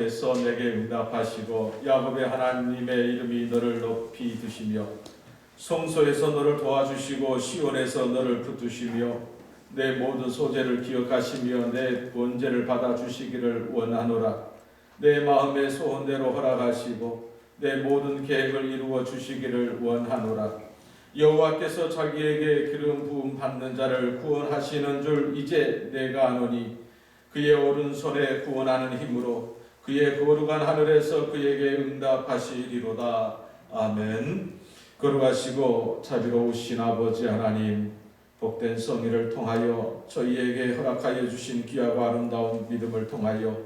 에서 내게 응답하시고 야곱의 하나님의 이름이 너를 높이 드시며 성소에서 너를 도와주시고 시온에서 너를 붙드시며 내 모든 소재를 기억하시며 내 번제를 받아주시기를 원하노라. 내 마음의 소원대로 허락하시고 내 모든 계획을 이루어 주시기를 원하노라. 여호와께서 자기에게 기름 부음 받는 자를 구원하시는 줄 이제 내가 아노니 그의 오른손에 구원하는 힘으로 그의 거룩한 하늘에서 그에게 응답하시리로다. 아멘. 거룩하시고 자비로우신 아버지 하나님, 복된 성의를 통하여 저희에게 허락하여 주신 귀하고 아름다운 믿음을 통하여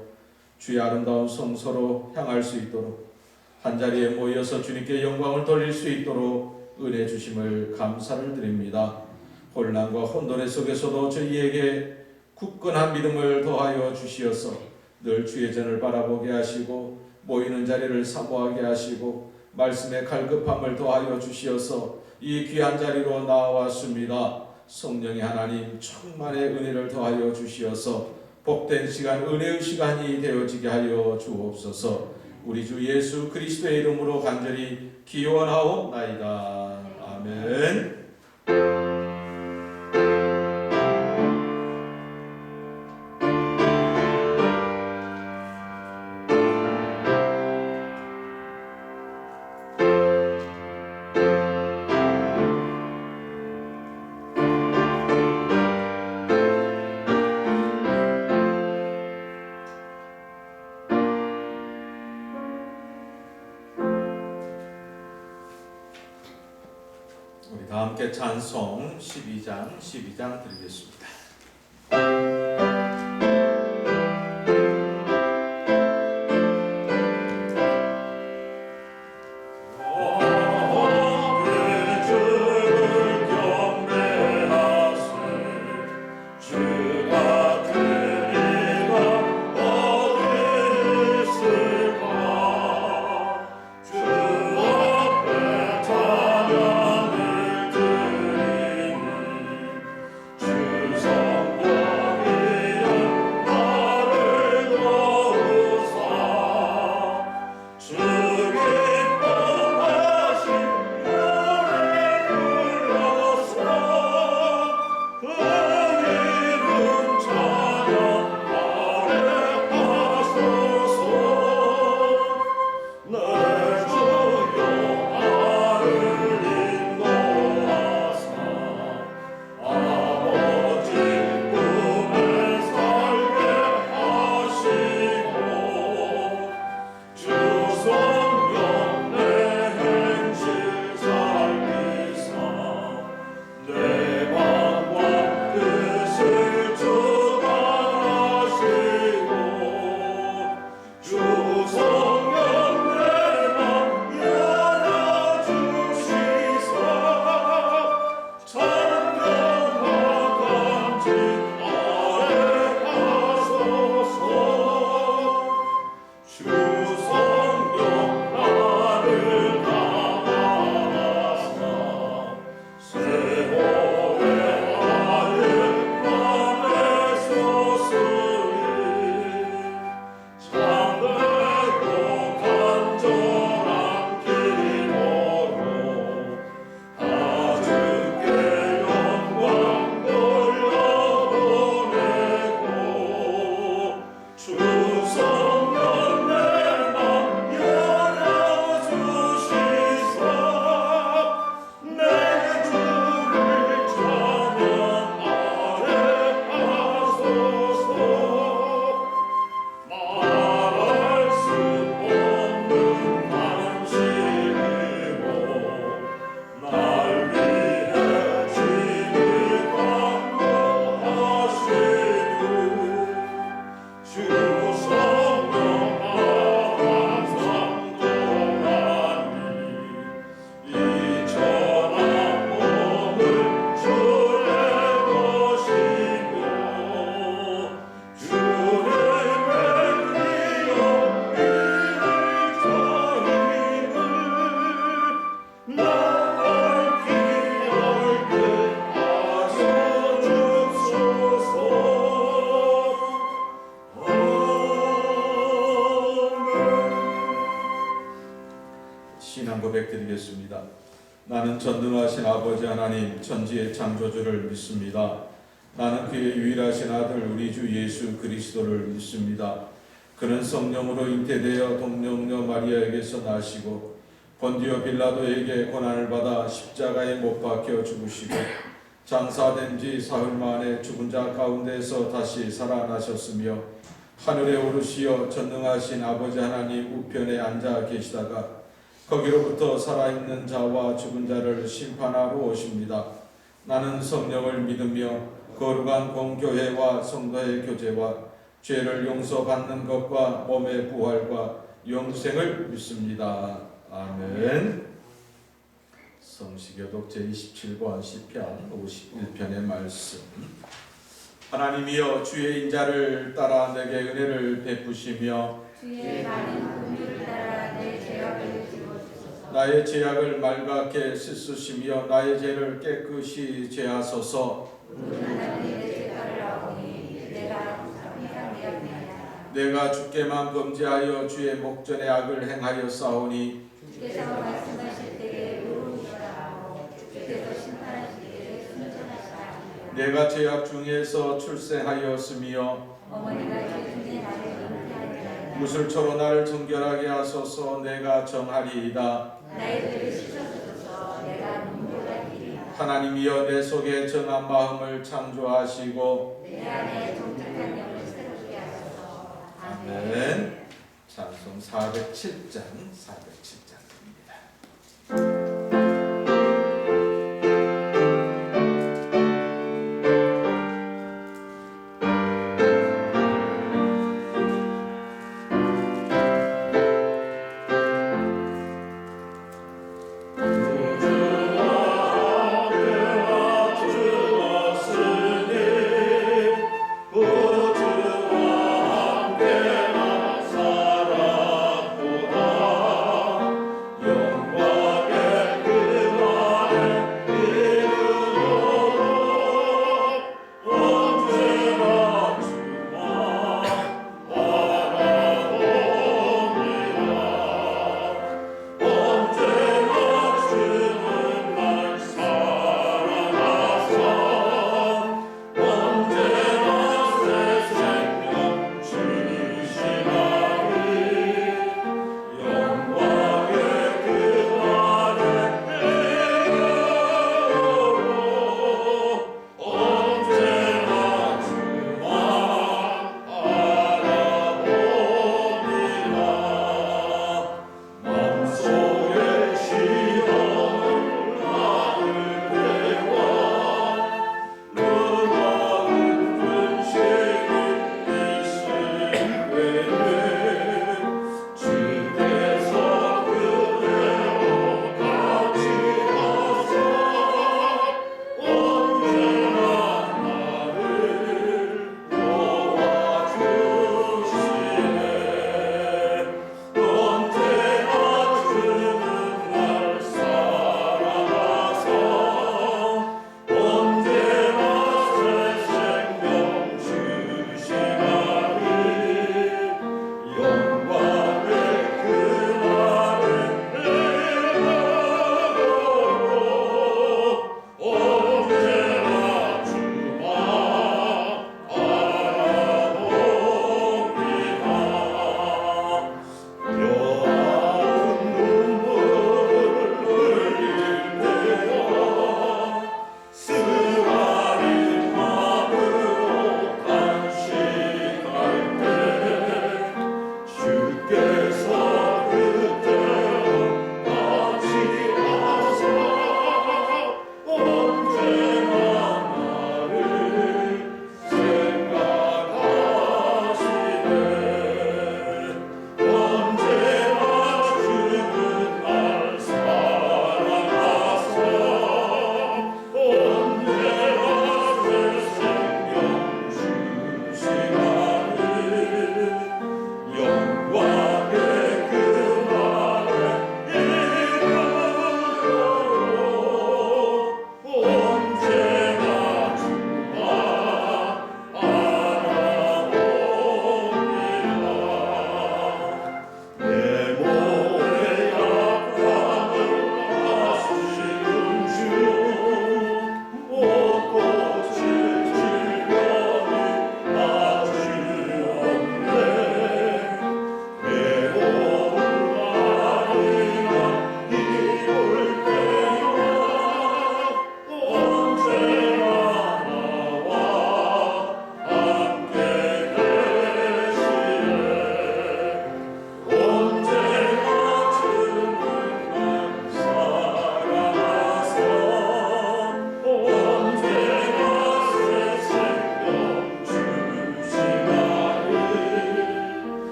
주의 아름다운 성소로 향할 수 있도록 한자리에 모여서 주님께 영광을 돌릴 수 있도록 은혜 주심을 감사를 드립니다. 혼란과 혼돈의 속에서도 저희에게 굳건한 믿음을 더하여 주시어서 늘 주의 전을 바라보게 하시고 모이는 자리를 사모하게 하시고 말씀의 갈급함을 더하여 주시어서 이 귀한 자리로 나왔습니다. 성령의 하나님 충만의 은혜를 더하여 주시어서 복된 시간, 은혜의 시간이 되어지게 하여 주옵소서. 우리 주 예수 그리스도의 이름으로 간절히 기원하옵나이다. 아멘. 우리 다 함께 찬송 12장 드리겠습니다. 주사 신앙 고백 드리겠습니다. 나는 전능하신 아버지 하나님 천지의 창조주를 믿습니다. 나는 그의 유일하신 아들 우리 주 예수 그리스도를 믿습니다. 그는 성령으로 잉태되어 동정녀 마리아에게서 나시고 본디오 빌라도에게 고난을 받아 십자가에 못 박혀 죽으시고 장사된 지 사흘 만에 죽은 자 가운데서 다시 살아나셨으며 하늘에 오르시어 전능하신 아버지 하나님 우편에 앉아 계시다가 거기로부터 살아있는 자와 죽은 자를 심판하러 오십니다. 나는 성령을 믿으며 거룩한 공교회와 성도의 교제와 죄를 용서받는 것과 몸의 부활과 영생을 믿습니다. 아멘. 성시교독 제27권 시편 51편의 말씀. 하나님이여 주의 인자를 따라 내게 은혜를 베푸시며 주의 많은 긍휼을 따라 내 죄악을 지워주소서. 나의 죄악을 맑게 씻으시며 나의 죄를 깨끗이 제하소서. 하나님 내 죄가를 아오니 내가 항상 내 앞에 내가 주께만 범죄하여 주의 목전에 악을 행하여 싸우니 주께서 말씀하실 때에 의로우시다하고 주께서 심판하실 때에 순전하시다하니라. 내가 죄악 중에서 출생하였으며 어머니가 죄 중에 나를 잉태하니라. 무술초로 나를 정결하게 하소서. 내가 정하리이다. 나의 죄를 씻어주소서. 내가 눈보다 길이라. 하나님이여 내 속에 정한 마음을 창조하시고 내 안에 정직한 영을 새롭게 하소서. 아멘. 아멘. 찬송 407장 407장입니다. 영광의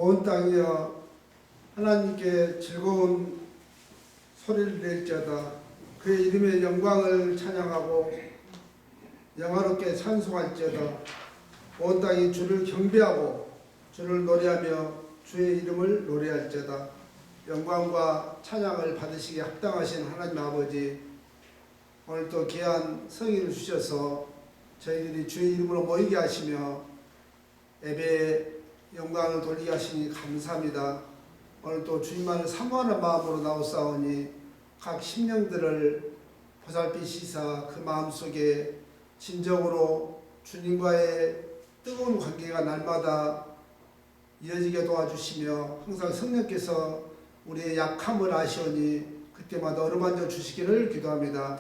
온 땅이여 하나님께 즐거운 소리를 낼지어다. 그의 이름의 영광을 찬양하고 영화롭게 찬송할지어다. 온 땅이 주를 경배하고 주를 노래하며 주의 이름을 노래할지어다. 영광과 찬양을 받으시기에 합당하신 하나님 아버지, 오늘도 귀한 성의를 주셔서 저희들이 주의 이름으로 모이게 하시며 예배의 영광을 돌리게 하시니 감사합니다. 오늘도 주님만을 사모하는 마음으로 나오사오니 각 심령들을 보살피시사 그 마음속에 진정으로 주님과의 뜨거운 관계가 날마다 이어지게 도와주시며 항상 성령께서 우리의 약함을 아시오니 그때마다 어루만져 주시기를 기도합니다.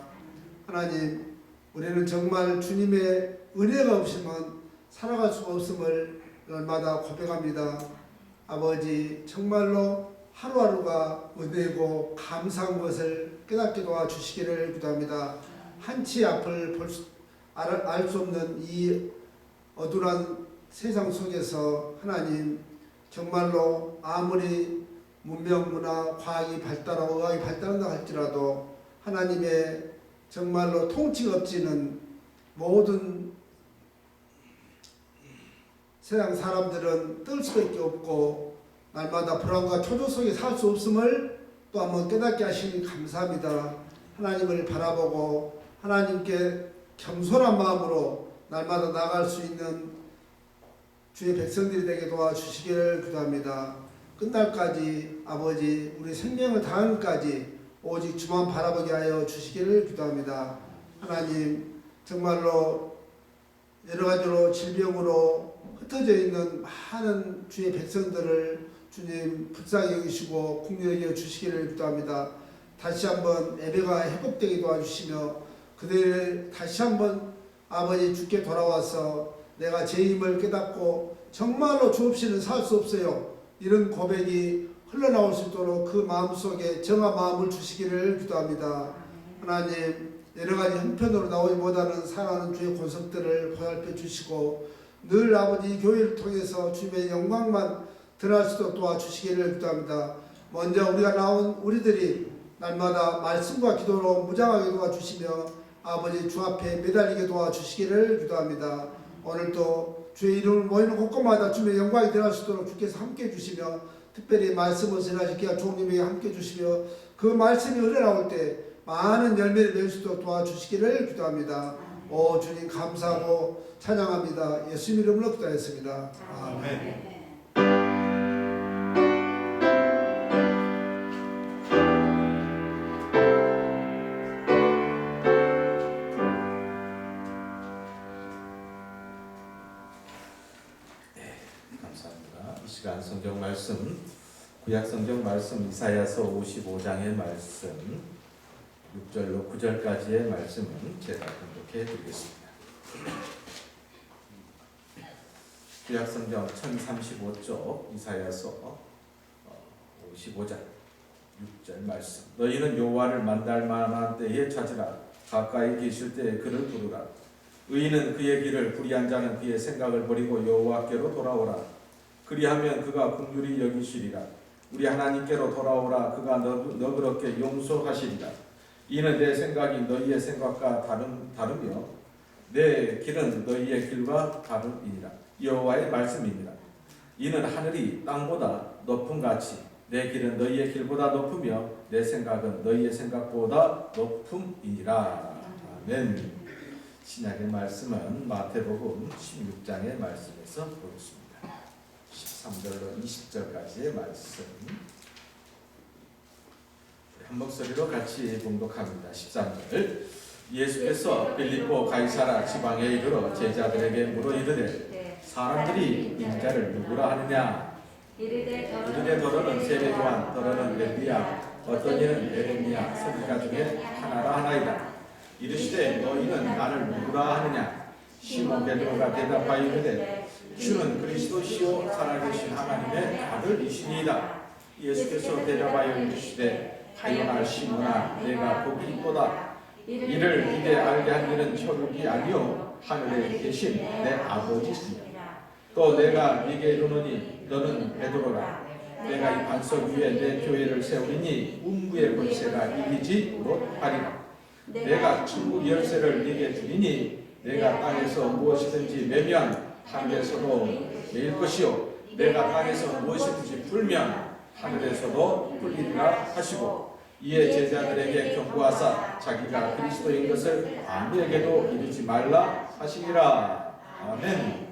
하나님, 우리는 정말 주님의 은혜가 없으면 살아갈 수가 없음을 날마다 고백합니다. 아버지, 정말로 하루하루가 은혜고 감사한 것을 깨닫게 도와주시기를 기도합니다. 한치 앞을 알 수 없는 이 어두운 세상 속에서 하나님, 정말로 아무리 문명, 문화, 과학이 발달하고 의학이 발달한다 할지라도 하나님의 정말로 통치가 없지는 모든 세상 사람들은 뜰 수밖에 없고 날마다 불안과 초조 속에 살 수 없음을 또 한번 깨닫게 하시니 감사합니다. 하나님을 바라보고 하나님께 겸손한 마음으로 날마다 나아갈 수 있는 주의 백성들이 되게 도와주시기를 기도합니다. 끝날까지 아버지, 우리 생명을 다한까지 오직 주만 바라보게 하여 주시기를 기도합니다. 하나님, 정말로 여러 가지로 질병으로 흩어져 있는 많은 주의 백성들을 주님 불쌍히 여기시고 긍휼히 여겨 주시기를 기도합니다. 다시 한번 예배가 회복되게 도와주시며 그들을 다시 한번 아버지 주께 돌아와서 내가 죄임을 깨닫고 정말로 주 없이는 살 수 없어요, 이런 고백이 흘러나올 수 있도록 그 마음속에 정한 마음을 주시기를 기도합니다. 하나님, 여러가지 형편으로 나오기보다는 사랑하는 주의 권속들을 보살펴 주시고 늘 아버지 교회를 통해서 주님의 영광만 드러날 수 있도록 도와주시기를 기도합니다. 먼저 우리가 나온 우리들이 날마다 말씀과 기도로 무장하게 도와주시며 아버지 주 앞에 매달리게 도와주시기를 기도합니다. 오늘도 주의 이름을 모이는 곳곳마다 주님의 영광이 드러날 수 있도록 주께서 함께해 주시며 특별히 말씀을 전하시기가 종님에게 함께해 주시며 그 말씀이 흘러나올 때 많은 열매를 맺을 수 있도록 도와주시기를 기도합니다. 오 주님 감사하고 찬양합니다. 예수님 이름으로 기도하였습니다. 아멘. 감사합니다. 이 시간 성경 말씀, 구약 성경 말씀 이사야서 55장의 말씀 6절로 9절까지의 말씀은 제가 공독해 드리겠습니다. 구약 성경 1035쪽 이사야서 55장 6절 말씀. 너희는 여호와를 만날 만한 때에 찾으라. 가까이 계실 때에 그를 부르라. 의인은 그의 길을, 불의한 자는 그의 생각을 버리고 여호와께로 돌아오라. 그리하면 그가 긍휼히 여기시리라. 우리 하나님께로 돌아오라. 그가 너그럽게 용서하시리라. 이는 내 생각이 너희의 생각과 다르며 내 길은 너희의 길과 다름이니라. 여호와의 말씀입니다. 이는 하늘이 땅보다 높음 같이 내 길은 너희의 길보다 높으며 내 생각은 너희의 생각보다 높음이니라. 아멘. 신약의 말씀은 마태복음 16장의 말씀에서 보겠습니다. 13절로 20절까지의 말씀 한 목소리로 같이 봉독합니다. 13절. 예수께서 빌립보 가이사라 지방에 이르러 제자들에게 물어 이르되 사람들이 인자를 누구라 하느냐? 이르되 더러는 세례요한, 더러는 엘리야, 어떤 이는 에레미야, 선지자 중에 하나라 하나이다. 이르시되 너희는 나를 누구라 하느냐? 시몬 베드로가 대답하여 이르되 주는 그리스도시요 살아계신 하나님의 아들이시니이다. 예수께서 대답하여 이르시되 가요나 시몬아, 내가 복이 있도다. 이를 네게 알게 한 일은 혈육이 아니요 하늘에 계신 내 아버지시니라. 또 내가 네게 이르노니 너는 베드로라. 내가 이 반석 위에 내 교회를 세우리니 음부의 권세가 이기지 못하리라. 내가 천국 열쇠를 네게 주리니 내가 땅에서 무엇이든지 매면 하늘에서도 매일 것이요 내가 땅에서 무엇이든지 풀면 하늘에서도 풀리리라 하시고 이에 제자들에게 경고하사 자기가 그리스도인 것을 아무에게도 이르지 말라 하시니라. 아멘.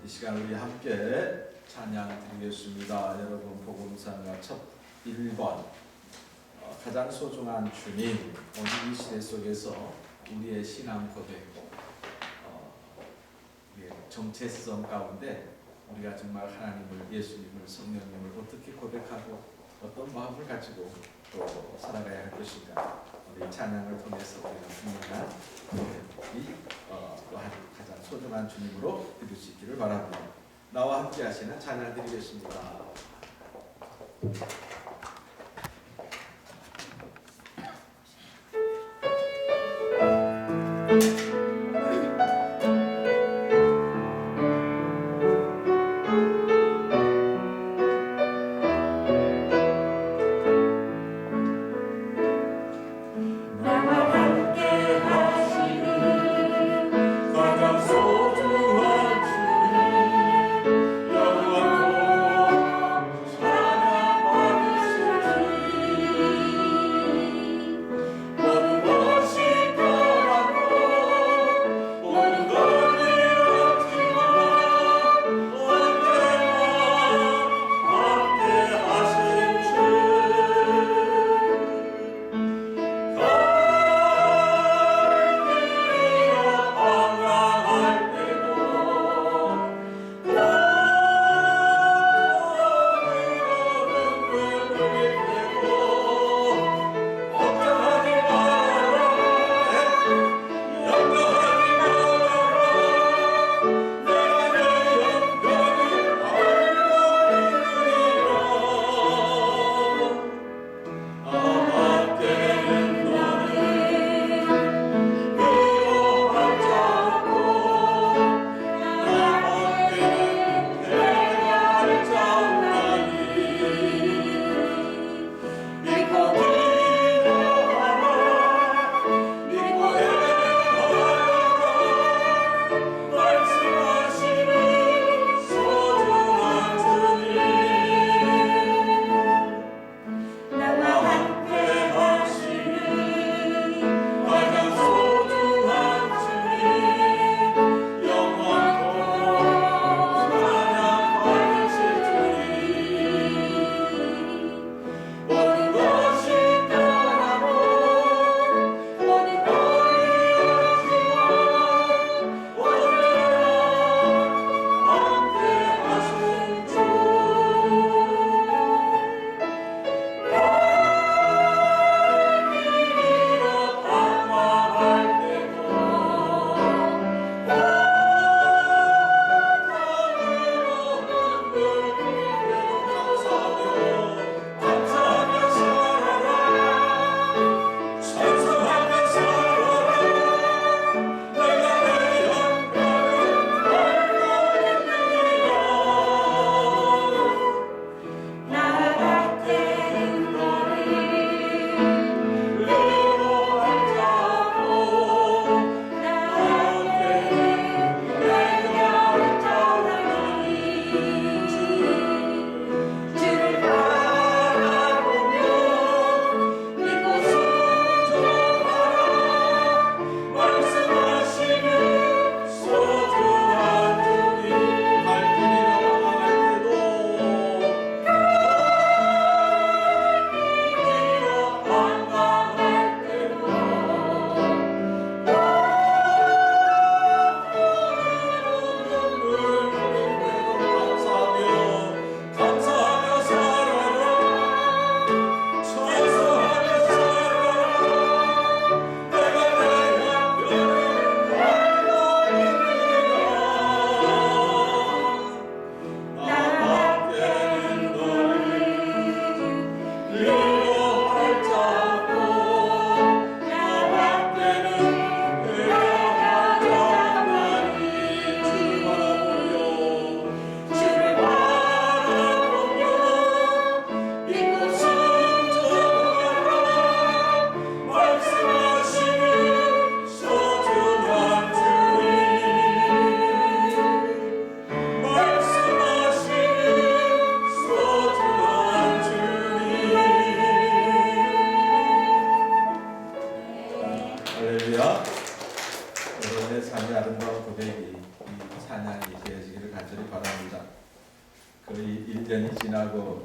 이 시간 우리 함께 찬양 드리겠습니다. 여러분 복음상가 첫 1번 가장 소중한 주님. 오늘 이 시대 속에서 우리의 신앙 고백, 우리의 정체성 가운데 우리가 정말 하나님을, 예수님을, 성령님을 어떻게 고백하고 어떤 마음을 가지고 또 살아가야 할 것인가. 우리 찬양을 통해서 우리가 분명한 고백이 또한 가장 소중한 주님으로 드릴 수 있기를 바랍니다. 나와 함께 하시는 찬양 드리겠습니다. 찬양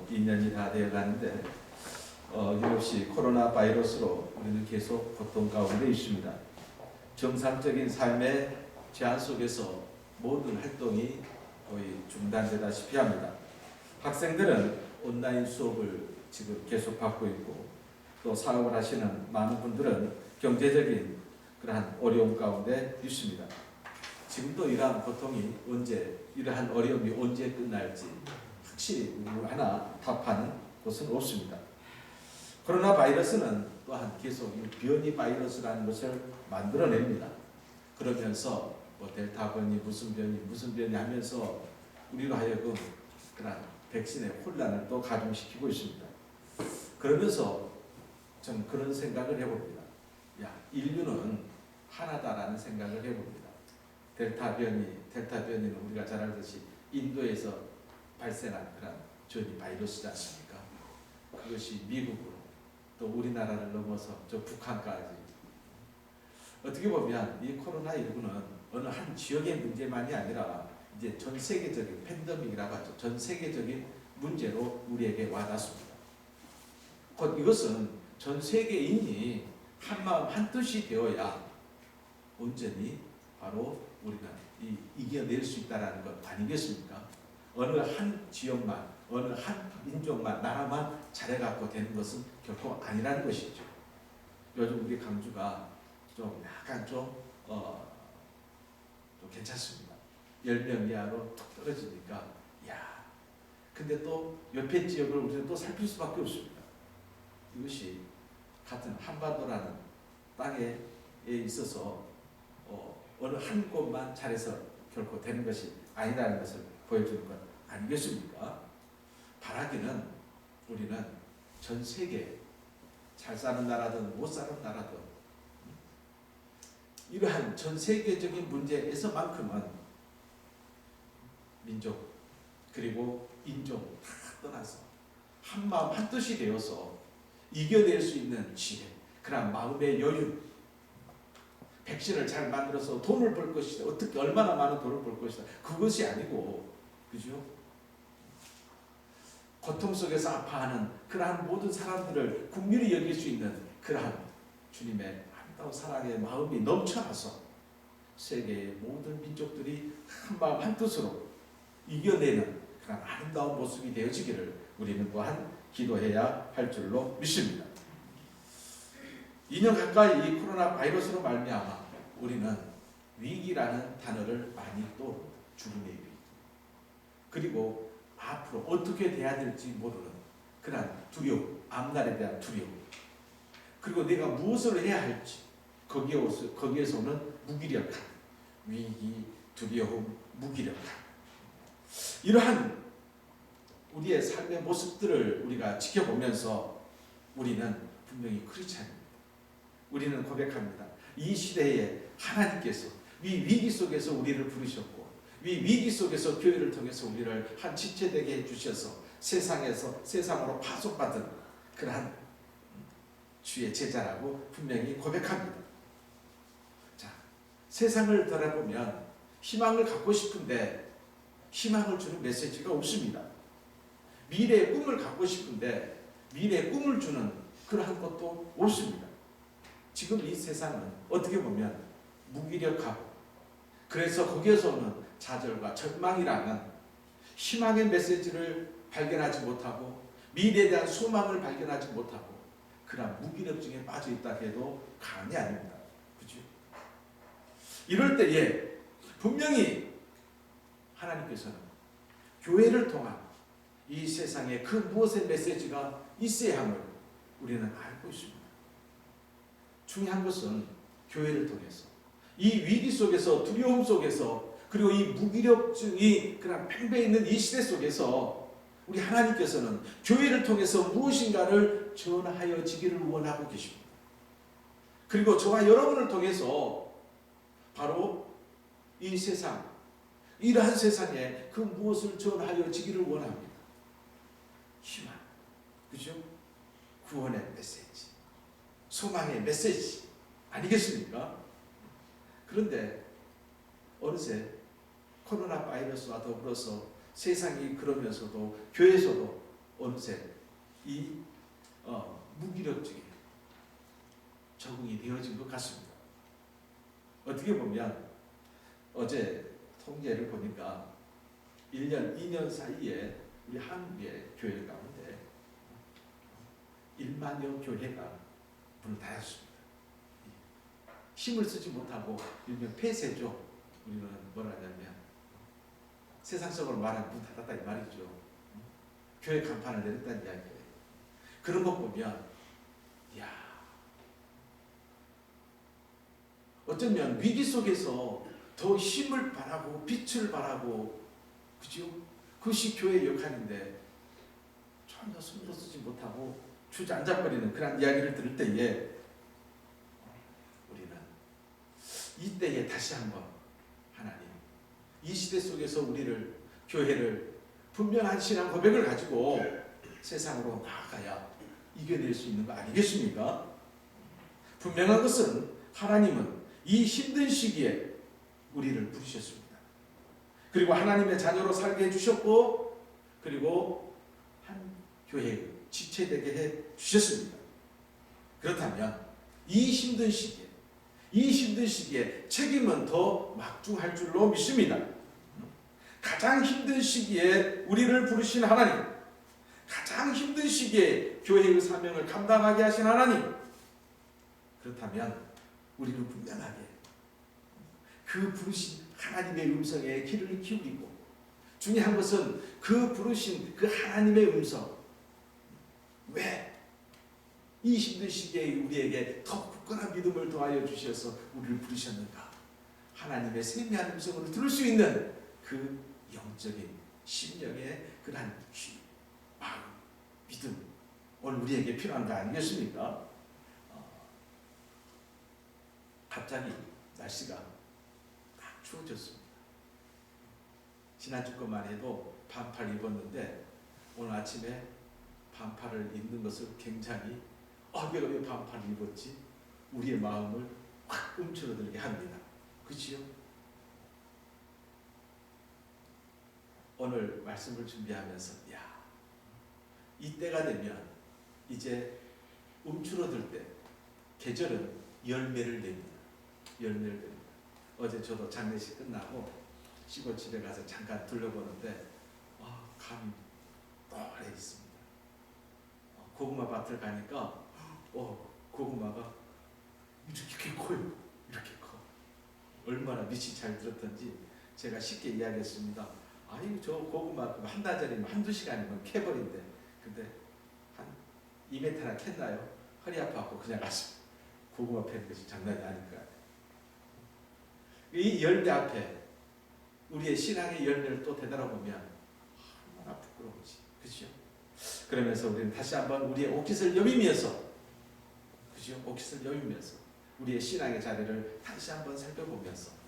벌써 2년이 다 되어 가는데 이것이 코로나 바이러스로 우리는 계속 고통 가운데 있습니다. 정상적인 삶의 제한 속에서 모든 활동이 거의 중단되다시피 합니다. 학생들은 온라인 수업을 지금 계속 받고 있고 또 사업을 하시는 많은 분들은 경제적인 그러한 어려움 가운데 있습니다. 지금도 이러한 고통이 이러한 어려움이 언제 끝날지 확실히 하나 답하는 곳은 없습니다. 코로나 바이러스는 또한 계속 변이 바이러스라는 것을 만들어냅니다. 그러면서 뭐 델타 변이 무슨 변이 하면서 우리로 하여금 그런 백신의 혼란을 또 가중시키고 있습니다. 그러면서 좀 그런 생각을 해봅니다. 인류는 하나다라는 생각을 해봅니다. 델타 변이는 우리가 잘 알듯이 인도에서 발생한 그런 전이 바이러스지 않습니까? 그것이 미국으로 또 우리나라를 넘어서 저 북한까지 어떻게 보면 이 코로나19는 어느 한 지역의 문제만이 아니라 이제 전 세계적인 팬데믹이라고 하죠. 전 세계적인 문제로 우리에게 와닿습니다. 곧 이것은 전 세계인이 한마음 한뜻이 되어야 온전히 바로 우리가 이겨낼 수 있다는 것 아니겠습니까? 어느 한 지역만, 어느 한 민족만, 나라만 잘해갖고 되는 것은 결코 아니라는 것이죠. 요즘 우리 강주가 좀 약간 좀 괜찮습니다. 10명 이하로 툭 떨어지니까 근데 또 옆에 지역을 우리는 또 살필 수밖에 없습니다. 이것이 같은 한반도라는 땅에 있어서 어느 한 곳만 잘해서 결코 되는 것이 아니라는 것을 보여주는 것 아니겠습니까? 바라기는 우리는 전 세계 잘 사는 나라든 못 사는 나라든 이러한 전 세계적인 문제에서만큼은 민족 그리고 인종 다 떠나서 한마음 한뜻이 되어서 이겨낼 수 있는 지혜, 그런 마음의 여유, 백신을 잘 만들어서 돈을 벌 것이다. 어떻게 얼마나 많은 돈을 벌 것이다. 그것이 아니고, 그죠? 고통 속에서 아파하는 그러한 모든 사람들을 긍휼히 여길 수 있는 그러한 주님의 아름다운 사랑의 마음이 넘쳐나서 세계의 모든 민족들이 한마음 한뜻으로 이겨내는 그런 아름다운 모습이 되어지기를 우리는 또한 기도해야 할 줄로 믿습니다. 2년 가까이 이 코로나 바이러스로 말미암아 우리는 위기라는 단어를 많이 또 죽음의 위기 그리고 앞으로 어떻게 돼야 될지 모르는 그런 두려움, 앞날에 대한 두려움 그리고 내가 무엇을 해야 할지 거기에서 오는 무기력함, 위기, 두려움, 무기력함 이러한 우리의 삶의 모습들을 우리가 지켜보면서 우리는 분명히 크리스찬입니다. 우리는 고백합니다. 이 시대에 하나님께서 이 위기 속에서 우리를 부르셨고 이 위기 속에서 교회를 통해서 우리를 한 지체되게 해주셔서 세상으로 파송받은 그러한 주의 제자라고 분명히 고백합니다. 자, 세상을 돌아보면 희망을 갖고 싶은데 희망을 주는 메시지가 없습니다. 미래의 꿈을 갖고 싶은데 미래의 꿈을 주는 그러한 것도 없습니다. 지금 이 세상은 어떻게 보면 무기력하고 그래서 거기에서 오는 좌절과 절망이라는 희망의 메시지를 발견하지 못하고 미래에 대한 소망을 발견하지 못하고 그런 무기력증에 빠져 있다 해도 과언이 아닙니다. 그렇죠? 이럴 때에 분명히 하나님께서는 교회를 통한 이 세상에 그 무엇의 메시지가 있어야 함을 우리는 알고 있습니다. 중요한 것은 교회를 통해서 이 위기 속에서 두려움 속에서 그리고 이 무기력증이 그냥 팽배해 있는 이 시대 속에서 우리 하나님께서는 교회를 통해서 무엇인가를 전하여지기를 원하고 계십니다. 그리고 저와 여러분을 통해서 바로 이 세상 이러한 세상에 그 무엇을 전하여지기를 원합니다. 희망, 그죠? 구원의 메시지, 소망의 메시지 아니겠습니까? 그런데 어느새 코로나 바이러스와 더불어서 세상이 그러면서도 교회에서도 어느새 이 무기력증에 적응이 되어진 것 같습니다. 어떻게 보면 어제 통계를 보니까 1년, 2년 사이에 우리 한국의 교회 가운데 1만여 교회가 문을 닫았습니다. 힘을 쓰지 못하고 일명 폐쇄죠. 우리는 뭐라 하냐면 세상적으로 말하면 문 닫았다 이 말이죠. 교회 간판을 내렸다는 이야기예요. 그런 것 보면 이야, 어쩌면 위기 속에서 더 힘을 바라고 빛을 바라고, 그죠? 그것이 교회의 역할인데 전혀 손도 쓰지 못하고 주저앉아버리는 그런 이야기를 들을 때에 우리는 이때에 다시 한번 하나님, 이 시대 속에서 우리를, 교회를 분명한 신앙 고백을 가지고 세상으로 나아가야 이겨낼 수 있는 거 아니겠습니까? 분명한 것은 하나님은 이 힘든 시기에 우리를 부르셨습니다. 그리고 하나님의 자녀로 살게 해주셨고, 그리고 한 교회의 지체되게 해주셨습니다. 그렇다면 이 힘든 시기에 책임은 더 막중할 줄로 믿습니다. 가장 힘든 시기에 우리를 부르신 하나님, 가장 힘든 시기에 교회의 사명을 감당하게 하신 하나님, 그렇다면 우리는 분명하게 그 부르신 하나님의 음성에 귀를 기울이고, 중요한 것은 그 부르신 그 하나님의 음성, 왜 이 힘든 시기에 우리에게 더 굳건한 믿음을 더하여 주셔서 우리를 부르셨는가? 하나님의 세미한 음성으로 들을 수 있는 그 영적인 심령의 그러한 마음, 믿음, 오늘 우리에게 필요한 거 아니겠습니까? 갑자기 날씨가 딱 추워졌습니다. 지난주 것만 해도 반팔 입었는데 오늘 아침에 반팔을 입는 것을 굉장히 내가 왜 반팔을 입었지? 우리의 마음을 확 움츠러들게 합니다. 그렇지요? 오늘 말씀을 준비하면서 이때가 되면 이제 움츠러들 때 계절은 열매를 냅니다. 어제 저도 장례식 끝나고 시골 집에 가서 잠깐 둘러보는데 감이 오래 있습니다. 고구마 밭을 가니까 고구마가 이렇게 커요. 이렇게 커. 얼마나 밑이 잘 들었던지 제가 쉽게 이야기했습니다. 저 고구마 한 달 전이면 한두 시간이면 캐버린데, 근데 한 2m나 캤나요? 허리 아파갖고 그냥 갔습니다. 고구마 패는 것이 장난이 아닐까. 이 열매 앞에 우리의 신앙의 열매를 또 되돌아보면 얼마나 부끄러운지, 그렇죠? 그러면서 우리는 다시 한번 우리의 옷깃을 여미면서, 그죠? 옷깃을 여미면서 우리의 신앙의 자리를 다시 한번 살펴보면서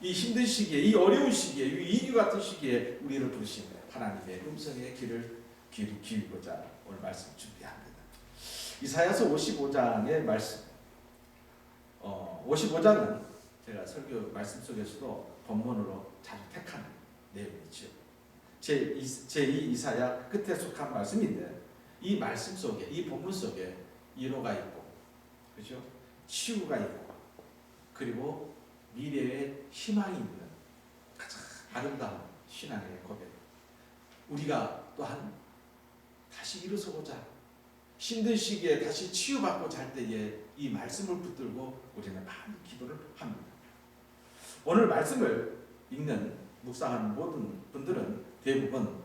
이 힘든 시기에, 이 어려운 시기에, 이 이유 같은 시기에 우리를 부르신 하나님의 음성의 귀를 기울이고자 오늘 말씀 준비합니다. 이사야서 55장의 말씀. 55장은 제가 설교 말씀 속에서도 본문으로 자주 택하는 내용이죠. 제2 이사야 끝에 속한 말씀인데, 이 말씀 속에, 이 본문 속에 위로가 있고, 그죠? 치유가 있고, 그리고 미래의 희망이 있는 가장 아름다운 신앙의 고백. 우리가 또한 다시 일어서고자, 힘든 시기에 다시 치유받고자 할 때에 이 말씀을 붙들고 우리는 많은 기도를 합니다. 오늘 말씀을 읽는, 묵상하는 모든 분들은 대부분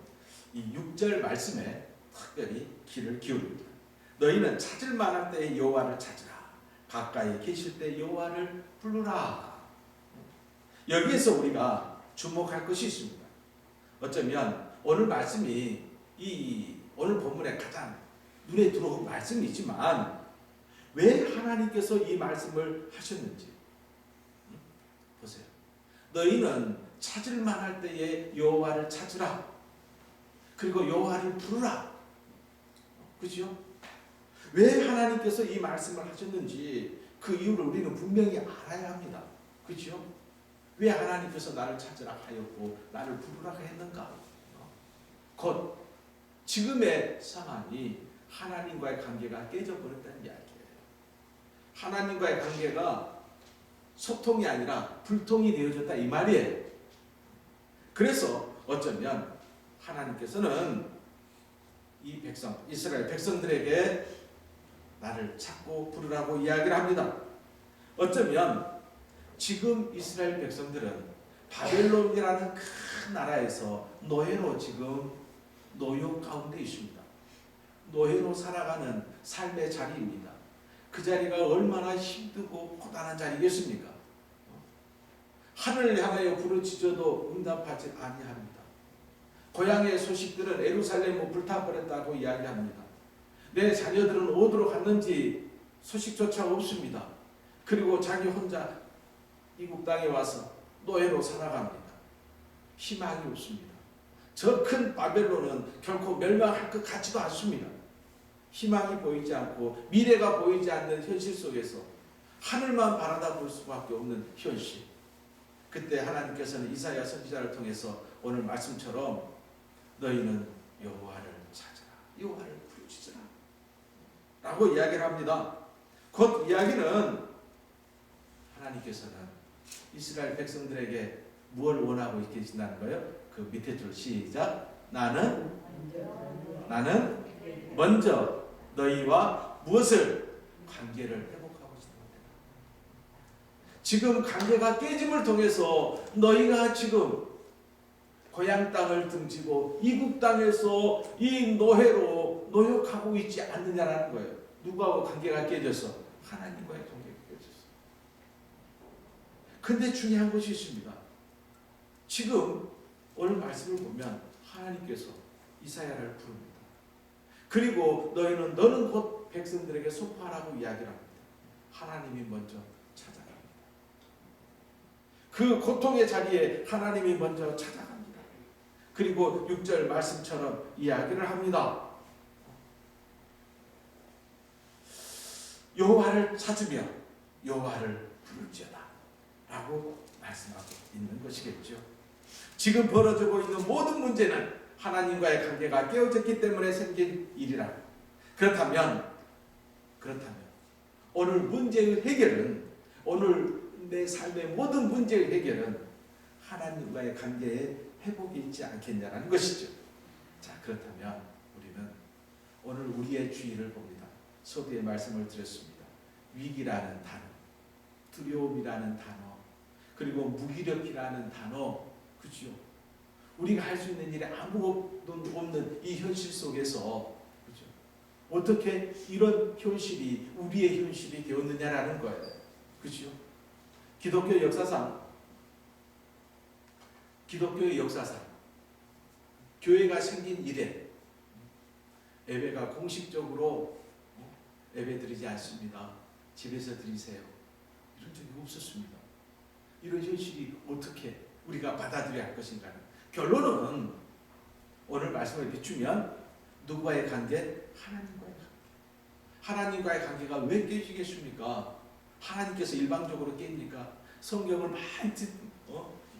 이 6절 말씀에 특별히 귀를 기울입니다. 너희는 찾을 만한 때에 여호와를 찾으라. 가까이 계실 때 여호와를 부르라. 여기에서 우리가 주목할 것이 있습니다. 어쩌면 오늘 말씀이 이 오늘 본문에 가장 눈에 들어온 말씀이지만 왜 하나님께서 이 말씀을 하셨는지 보세요. 너희는 찾을 만할 때에 여호와를 찾으라. 그리고 여호와를 부르라. 그죠? 왜 하나님께서 이 말씀을 하셨는지 그 이유를 우리는 분명히 알아야 합니다. 그죠? 왜 하나님께서 나를 찾으라 하였고 나를 부르라 했는가? 곧 지금의 상황이 하나님과의 관계가 깨져버렸다는 이야기예요. 하나님과의 관계가 소통이 아니라 불통이 되어졌다 이 말이에요. 그래서 어쩌면 하나님께서는 이 백성, 이스라엘 백성들에게 나를 찾고 부르라고 이야기를 합니다. 어쩌면 지금 이스라엘 백성들은 바벨론이라는 큰 나라에서 노예로 지금 노역 가운데 있습니다. 노예로 살아가는 삶의 자리입니다. 그 자리가 얼마나 힘들고 고단한 자리겠습니까? 하늘을 향하여 부르짖어도 응답하지 아니합니다. 고향의 소식들은 예루살렘은 불타버렸다고 이야기합니다. 내 자녀들은 어디로 갔는지 소식조차 없습니다. 그리고 자기 혼자 이국 땅에 와서 노예로 살아갑니다. 희망이 없습니다. 저 큰 바벨론은 결코 멸망할 것 같지도 않습니다. 희망이 보이지 않고 미래가 보이지 않는 현실 속에서 하늘만 바라다 볼 수밖에 없는 현실. 그때 하나님께서는 이사야 선지자를 통해서 오늘 말씀처럼 너희는 여호와를 찾아라, 여호와를 부르짖으라 라고 이야기를 합니다. 곧 이야기는 하나님께서는 이스라엘 백성들에게 무엇을 원하고 계신다는 거예요? 그 밑에 줄 시작. 나는 먼저 너희와 무엇을? 관계를 회복하고 싶습니다. 지금 관계가 깨짐을 통해서 너희가 지금 고향 땅을 등지고 이국 땅에서 이 노예로 노역하고 있지 않느냐라는 거예요. 누구하고 관계가 깨져서? 하나님과의 관계가 깨졌어. 근데 중요한 것이 있습니다. 지금 오늘 말씀을 보면 하나님께서 이사야를 부릅니다. 그리고 너는 곧 백성들에게 선포하라고 이야기를 합니다. 하나님이 먼저 찾아갑니다. 그 고통의 자리에 하나님이 먼저 찾아갑니다. 그리고 6절 말씀처럼 이야기를 합니다. 여호와를 찾으며 여호와를 부르짖어라 라고 말씀하고 있는 것이겠죠. 지금 벌어지고 있는 모든 문제는 하나님과의 관계가 깨어졌기 때문에 생긴 일이라. 그렇다면 오늘 문제의 해결은, 오늘 내 삶의 모든 문제의 해결은 하나님과의 관계에 회복이 있지 않겠냐라는 것이죠. 자, 그렇다면 우리는 오늘 우리의 주의를 봅니다. 서두에 말씀을 드렸습니다. 위기라는 단어, 두려움이라는 단어, 그리고 무기력이라는 단어, 그죠? 우리가 할 수 있는 일이 아무것도 없는 이 현실 속에서, 그죠? 어떻게 이런 현실이 우리의 현실이 되었느냐라는 거예요. 그죠? 기독교의 역사상 교회가 생긴 이래 예배가 공식적으로 예배 드리지 않습니다. 집에서 드리세요. 이런 적이 없었습니다. 이런 현실이 어떻게 우리가 받아들여야 할 것인가는, 결론은 오늘 말씀을 비추면 누구와의 관계? 하나님과의 관계. 하나님과의 관계가 왜 깨지겠습니까? 하나님께서 일방적으로 깹니까? 성경을 많이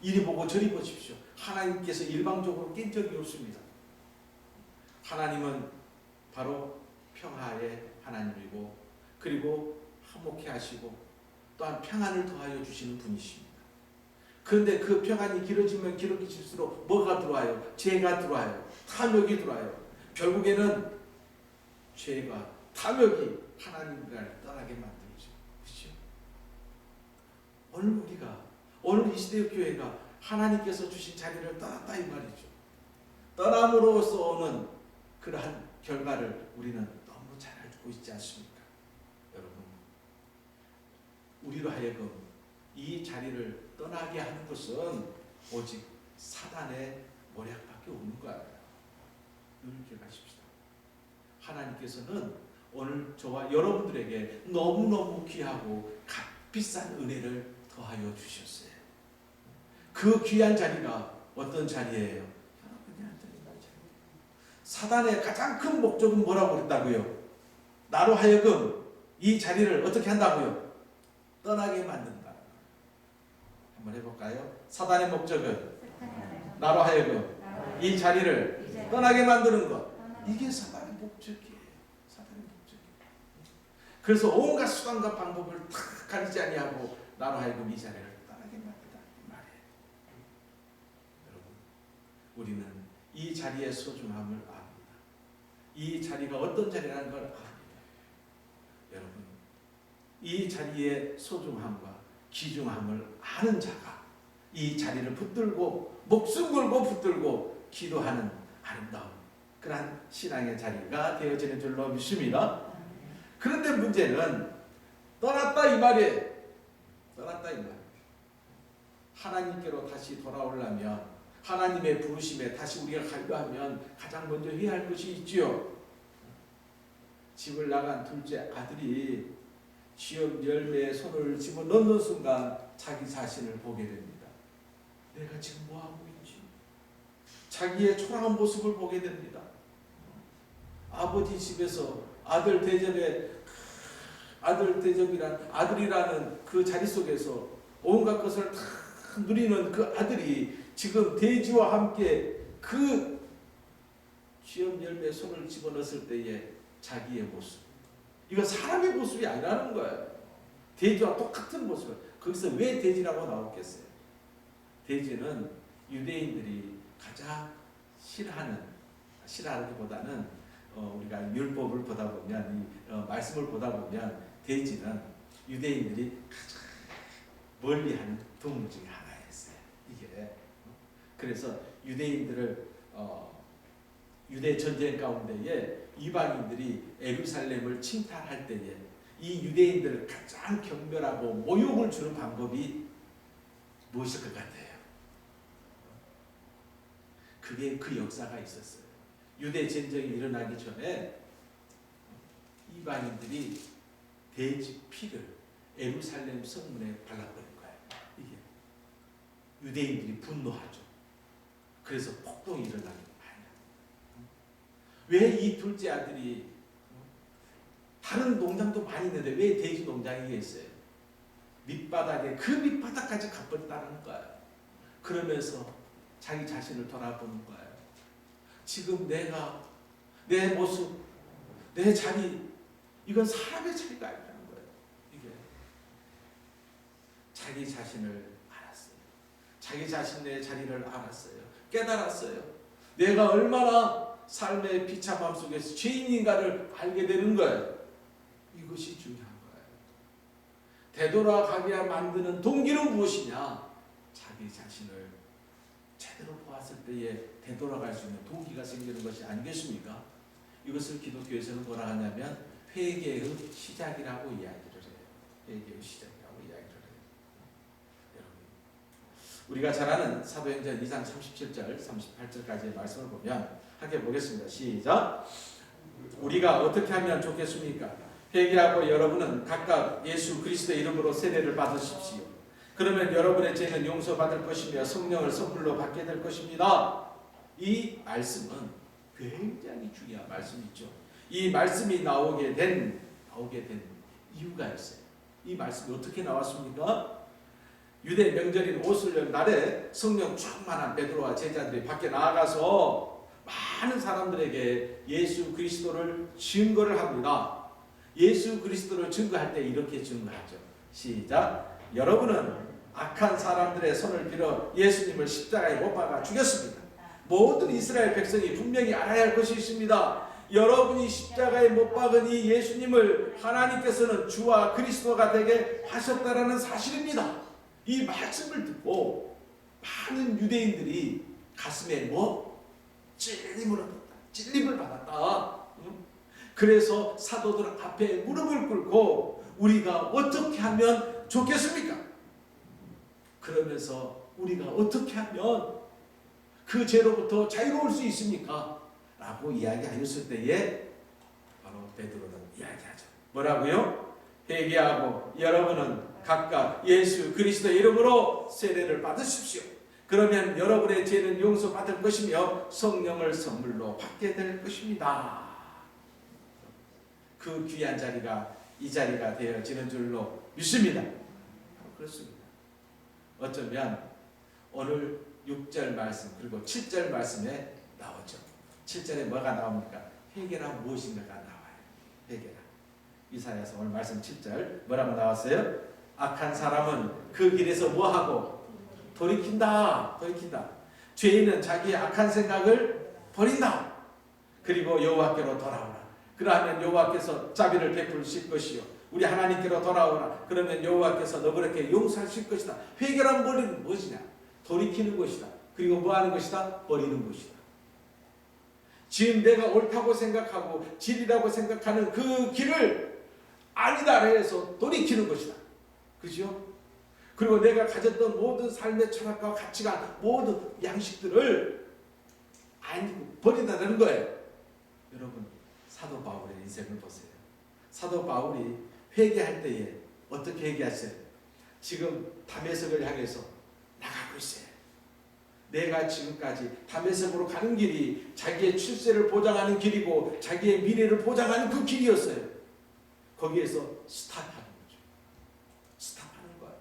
이리 보고 저리 보십시오. 하나님께서 일방적으로 깬 적이 없습니다. 하나님은 바로 평화의 하나님이고, 그리고 화목해 하시고 또한 평안을 더하여 주시는 분이십니다. 그런데 그 평안이 길어지면 길어질수록 뭐가 들어와요? 죄가 들어와요. 탐욕이 들어와요. 결국에는 죄가, 탐욕이 하나님을 떠나게 만들죠. 그렇죠? 오늘 이 시대의 교회가 하나님께서 주신 자리를 떠났다 이 말이죠. 떠남으로써 오는 그러한 결과를 우리는 너무 잘 알고 있지 않습니까? 여러분, 우리로 하여금 이 자리를 떠나게 하는 것은 오직 사단의 모략밖에 없는 거예요. 늘 기억하십시다. 하나님께서는 오늘 저와 여러분들에게 너무너무 귀하고 값비싼 은혜를 더하여 주셨어요. 그 귀한 자리가 어떤 자리예요? 여러분이 앉아있는 자리예요. 사단의 가장 큰 목적은 뭐라고 그랬다고요? 나로 하여금 이 자리를 어떻게 한다고요? 떠나게 만든다. 한번 해볼까요? 사단의 목적은 나로 하여금 이 자리를 떠나게 만드는 것. 이게 사단의 목적이에요. 사단의 목적이에요. 그래서 온갖 수단과 방법을 다 가리지 아니하고 나로 하여금 이 자리를 떠나게 만들다 이 말이에요. 여러분, 우리는 이 자리의 소중함을 압니다. 이 자리가 어떤 자리라는 걸 압니다. 여러분, 이 자리의 소중함과 귀중함을 아는 자가 이 자리를 붙들고 목숨 걸고 붙들고 기도하는 아름다운 그러한 신앙의 자리가 되어지는 줄로 믿습니다. 그런데 문제는 떠났다 이 말이에요. 떠났다 이 말이에요. 하나님께로 다시 돌아오려면, 하나님의 부르심에 다시 우리가 가려 하면 가장 먼저 해야 할 것이 있지요. 집을 나간 둘째 아들이 취업 열매에 손을 집어넣는 순간 자기 자신을 보게 됩니다. 내가 지금 뭐하고 있지? 자기의 초라한 모습을 보게 됩니다. 아버지 집에서 아들 대접이란 아들이라는 그 자리 속에서 온갖 것을 다 누리는 그 아들이 지금 돼지와 함께 그 취업 열매에 손을 집어넣었을 때의 자기의 모습, 이건 사람의 모습이 아니라는 거예요. 돼지와 똑같은 모습. 거기서 왜 돼지라고 나왔겠어요? 돼지는 유대인들이 가장 싫어하기보다는 우리가 율법을 보다 보면 말씀을 보다 보면 돼지는 유대인들이 가장 멀리하는 동물 중에 하나였어요. 이게 그래서 유대인들을 유대 전쟁 가운데에 이방인들이 예루살렘을 침탈할 때에 이 유대인들을 가장 경멸하고 모욕을 주는 방법이 무엇일 것 같아요? 그게 그 역사가 있었어요. 유대 전쟁이 일어나기 전에 이방인들이 돼지 피를 예루살렘 성문에 발라버린 거예요. 이게 유대인들이 분노하죠. 그래서 폭동이 일어나는 거예요. 왜 이 둘째 아들이, 다른 농장도 많이 있는데 왜 돼지 농장이 있어요? 밑바닥에 그 밑바닥까지 가버렸다는 거예요. 그러면서 자기 자신을 돌아보는 거예요. 지금 내가, 내 모습, 내 자리, 이건 사람의 자리가 아니라는 거예요. 이게 자기 자신을 알았어요. 자기 자신의 자리를 알았어요. 깨달았어요. 내가 얼마나 삶의 비참함 속에서 죄인인가를 알게 되는 거예요. 이것이 중요한 거예요. 되돌아가게 만드는 동기는 무엇이냐? 자기 자신을 제대로 보았을 때에 되돌아갈 수 있는 동기가 생기는 것이 아니겠습니까? 이것을 기독교에서는 뭐라 하냐면 회개의 시작이라고 이야기를 해요. 회개의 시작이라고 이야기를 해요. 여러분, 우리가 잘 아는 사도행전 2장 37절, 38절까지의 말씀을 보면 함께 보겠습니다. 시작. 우리가 어떻게 하면 좋겠습니까? 회개하고 여러분은 각각 예수 그리스도의 이름으로 세례를 받으십시오. 그러면 여러분의 죄는 용서받을 것이며 성령을 선물로 받게 될 것입니다. 이 말씀은 굉장히 중요한 말씀이죠. 이 말씀이 나오게 된 이유가 있어요. 이 말씀이 어떻게 나왔습니까? 유대 명절인 오순절 날에 성령 충만한 베드로와 제자들이 밖에 나아가서 많은 사람들에게 예수 그리스도를 증거를 합니다. 예수 그리스도를 증거할 때 이렇게 증거하죠. 시작. 여러분은 악한 사람들의 손을 빌어 예수님을 십자가에 못 박아 죽였습니다. 모든 이스라엘 백성이 분명히 알아야 할 것이 있습니다. 여러분이 십자가에 못 박은 이 예수님을 하나님께서는 주와 그리스도가 되게 하셨다라는 사실입니다. 이 말씀을 듣고 많은 유대인들이 가슴에 찔림을 받았다. 그래서 사도들 앞에 무릎을 꿇고 우리가 어떻게 하면 좋겠습니까? 그러면서 우리가 어떻게 하면 그 죄로부터 자유로울 수 있습니까? 라고 이야기하였을 때에 바로 베드로는 이야기하죠. 뭐라고요? 회개하고 여러분은 각각 예수 그리스도의 이름으로 세례를 받으십시오. 그러면 여러분의 죄는 용서받을 것이며 성령을 선물로 받게 될 것입니다. 그 귀한 자리가 이 자리가 되어지는 줄로 믿습니다. 그렇습니다. 어쩌면 오늘 6절 말씀 그리고 7절 말씀에 나오죠. 7절에 뭐가 나옵니까? 회개란 무엇인가가 나와요. 회개란. 이사야서 오늘 말씀 7절 뭐라고 나왔어요? 악한 사람은 그 길에서 뭐하고? 돌이킨다. 돌이킨다. 죄인은 자기의 악한 생각을 버린다. 그리고 여호와께로 돌아오라. 그러하면 여호와께서 자비를 베풀실 것이요 우리 하나님께로 돌아오라. 그러면 여호와께서 너그럽게 용서하실 것이다. 회개란 버리는 무엇이냐? 돌이키는 것이다. 그리고 뭐하는 것이다? 버리는 것이다. 지금 내가 옳다고 생각하고 진리라고 생각하는 그 길을 아니다 해서 돌이키는 것이다. 그죠? 그리고 내가 가졌던 모든 삶의 철학과 가치관, 모든 양식들을 버린다는 거예요. 여러분, 사도 바울의 인생을 보세요. 사도 바울이 회개할 때에 어떻게 회개했어요? 지금 다메섹을 향해서 나가고 있어요. 내가 지금까지 다메섹으로 가는 길이 자기의 출세를 보장하는 길이고 자기의 미래를 보장하는 그 길이었어요. 거기에서 스탑하는 거죠. 스탑하는 거예요.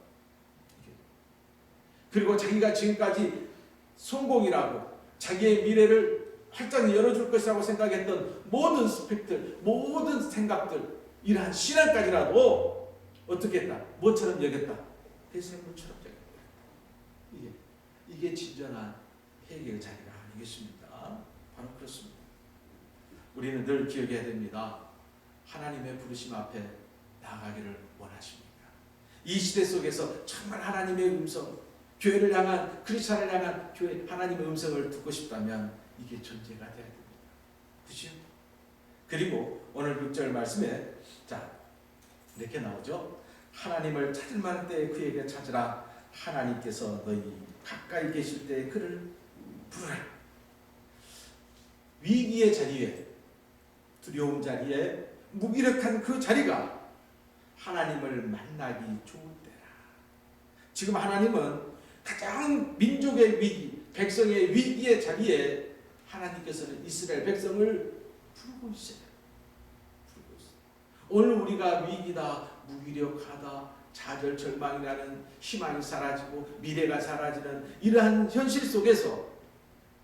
그리고 자기가 지금까지 성공이라고 자기의 미래를 활짝 열어줄 것이라고 생각했던 모든 스펙들, 모든 생각들, 이러한 신앙까지라도 어떻게 했다? 뭐처럼 여겼다? 폐쇄물처럼 여겼다. 이게 진정한 회개의 자리가 아니겠습니까? 바로 그렇습니다. 우리는 늘 기억해야 됩니다. 하나님의 부르심 앞에 나아가기를 원하십니까? 이 시대 속에서 정말 하나님의 음성, 교회를 향한, 크리스찬을 향한 교회 하나님의 음성을 듣고 싶다면 이게 전제가 되어야 됩니다. 그죠? 그리고 오늘 6절 말씀에 자 이렇게 나오죠. 하나님을 찾을 만한 때에 그에게 찾으라. 하나님께서 너희 가까이 계실 때에 그를 부르라. 위기의 자리에, 두려움 자리에, 무기력한 그 자리가 하나님을 만나기 좋은 때라. 지금 하나님은 가장 민족의 위기, 백성의 위기의 자리에 하나님께서는 이스라엘 백성을 부르고 있어요. 부르고 있어요. 오늘 우리가 위기다, 무기력하다, 좌절, 절망이라는 희망이 사라지고 미래가 사라지는 이러한 현실 속에서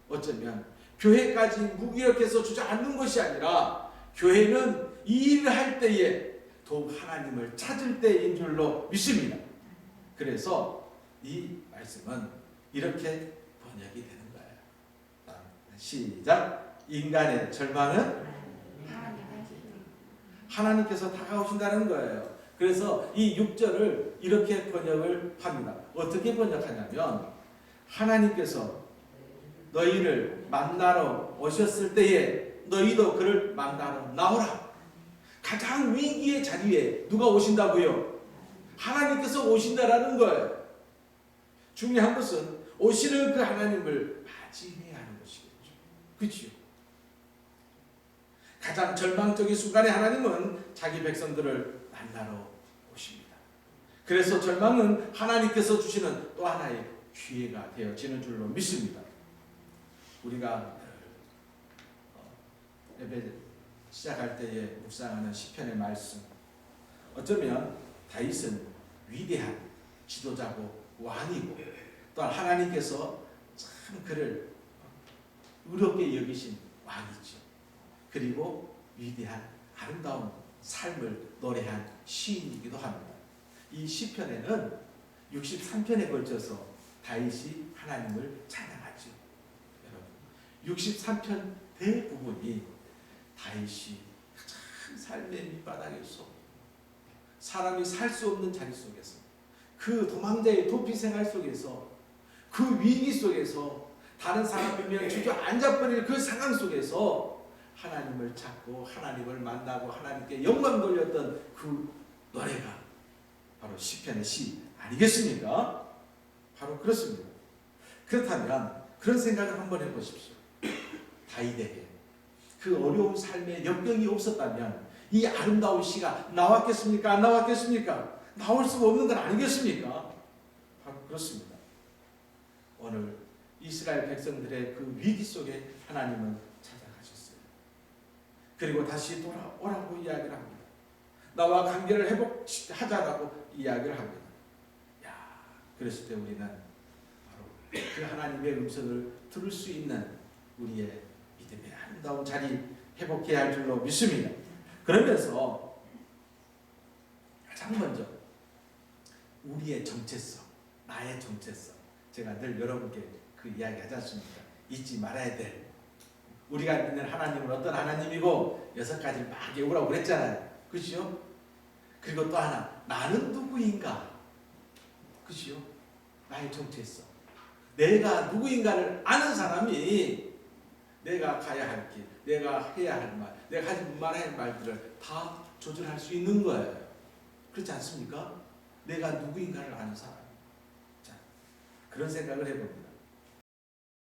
어쩌면 교회까지 무기력해서 주저앉는 것이 아니라 교회는 이 일을 할 때에 더욱 하나님을 찾을 때인 줄로 믿습니다. 그래서 이 말씀은 이렇게 번역이 되는 거예요. 시작. 인간의 절망은 하나님께서 다가오신다는 거예요. 그래서 이 6절을 이렇게 번역을 합니다. 어떻게 번역하냐면 하나님께서 너희를 만나러 오셨을 때에 너희도 그를 만나러 나오라. 가장 위기의 자리에 누가 오신다고요? 하나님께서 오신다라는 거예요. 중요한 것은 오시는 그 하나님을 맞이해야 하는 것이겠죠. 그렇죠? 가장 절망적인 순간에 하나님은 자기 백성들을 만나러 오십니다. 그래서 절망은 하나님께서 주시는 또 하나의 기회가 되어지는 줄로 믿습니다. 우리가 예배 시작할 때에 묵상하는 시편의 말씀, 어쩌면 다윗은 위대한 지도자고 왕이고 또한 하나님께서 참 그를 의롭게 여기신 왕이죠. 그리고 위대한 아름다운 삶을 노래한 시인이기도 합니다. 이 시편에는 63편에 걸쳐서 다윗이 하나님을 찬양하죠. 여러분, 63편 대부분이 다윗이 가장 삶의 밑바닥에서 사람이 살 수 없는 자리 속에서 그 도망자의 도피 생활 속에서 그 위기 속에서 다른 사람이면 주저앉아버릴 그 상황 속에서 하나님을 찾고 하나님을 만나고 하나님께 영광 돌렸던 그 노래가 바로 시편의 시 아니겠습니까? 바로 그렇습니다. 그렇다면 그런 생각을 한번 해보십시오. 다윗에게 그 어려운 삶의 역경이 없었다면 이 아름다운 시가 나왔겠습니까? 안 나왔겠습니까? 나올 수가 없는 건 아니겠습니까? 바로 그렇습니다. 오늘 이스라엘 백성들의 그 위기 속에 하나님은 찾아가셨어요. 그리고 다시 돌아오라고 이야기를 합니다. 나와 관계를 회복하자라고 이야기를 합니다. 야, 그랬을 때 우리는 바로 그 하나님의 음성을 들을 수 있는 우리의 믿음의 아름다운 자리, 회복해야 할 줄로 믿습니다. 그러면서 가장 먼저 우리의 정체성, 나의 정체성, 제가 늘 여러분께 그 이야기 하지 않습니까? 잊지 말아야 될, 우리가 믿는 하나님은 어떤 하나님이고 6가지를 막 외우라고 그랬잖아요. 그렇죠? 그리고 또 하나, 나는 누구인가? 그렇죠? 나의 정체성, 내가 누구인가를 아는 사람이 내가 가야 할 길, 내가 해야 할 말, 내가 하지 말아야 할 말들을 다 조절할 수 있는 거예요. 그렇지 않습니까? 내가 누구인가를 아는 사람. 자, 그런 생각을 해봅니다.